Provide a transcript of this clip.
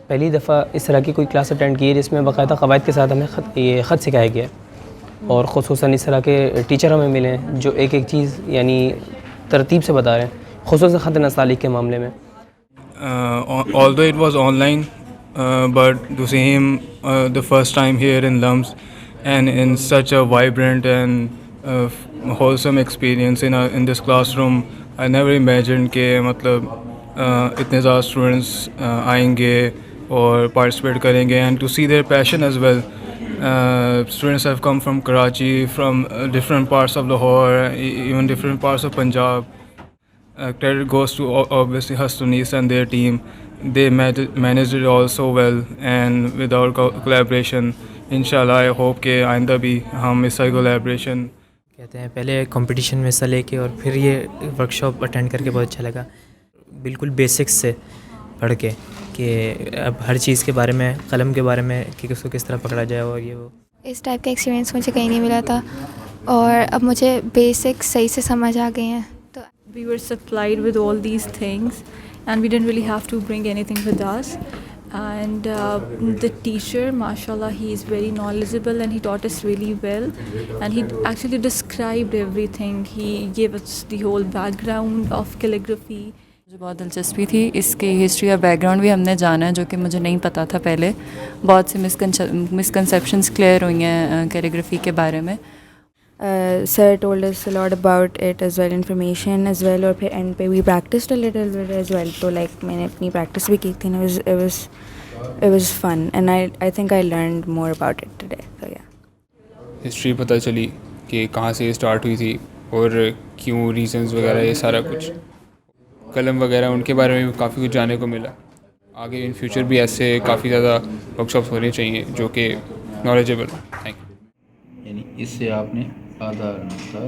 पहली दफ़ा इस तरह की कोई क्लास अटेंड की है जिसमें बाकायदा क़वायद के साथ हमें ख़त सिखाया गया है और ख़ुसूसन इस तरह के टीचर हमें मिले हैं जो एक एक चीज़ यानी तरतीब से बता रहे हैं, ख़ुसूसन ख़त नस्तालिक के मामले में। Although it was online, but to see him the first time here in LUMS and in such a vibrant and wholesome experience in this classroom, I never imagined कि मतलब इतने ज़्यादा स्टूडेंट्स आएंगे और पार्टिसिपेट करेंगे and to see their passion as well. Students have come from Karachi, from different parts of Lahore, even different parts of Punjab. Credit goes to obviously Hast and Neest and their team. They managed it all so well, and with our collaboration, inshallah I hope कि आइंदा भी हम इसका collaboration कहते हैं। पहले competition में हिस्सा लेके और फिर ये वर्कशॉप अटेंड करके बहुत अच्छा लगा। बिल्कुल बेसिक्स से पढ़ के कि अब हर चीज़ के बारे में, कलम के बारे में कि उसको किस तरह पकड़ा जाए और ये वो। इस टाइप का एक्सपीरियंस मुझे कहीं नहीं मिला था और अब मुझे बेसिक्स सही से समझ आ गए हैं। तो we were supplied with all these things and we didn't really have to bring anything with us. And the teacher, mashallah, he is very knowledgeable and he taught us really well, and he actually described everything. He gave us the whole background of calligraphy. मुझे बहुत दिलचस्पी थी इसकी history और background भी हमने जाना जो कि मुझे नहीं पता था पहले। बहुत सी मिसकंसेप्शंस क्लियर हुई हैं कैलीग्राफी के बारे में। Sir told us a lot about it as well, information as well, और फिर end पे we practiced a little bit as well. तो like मैंने अपनी practice भी की थी ना, it was fun and I think I learned more about it today. So yeah. History पता चली कि कहाँ से स्टार्ट हुई थी और क्यों, रीजंस वगैरह, ये सारा कुछ, कलम वगैरह, उनके बारे में भी काफ़ी कुछ जानने को मिला। आगे इन फ्यूचर भी ऐसे काफ़ी ज़्यादा वर्कशॉप्स होने चाहिए जो कि नॉलेजेबल। Thank you. यानी इससे आपने आधार नुक्ता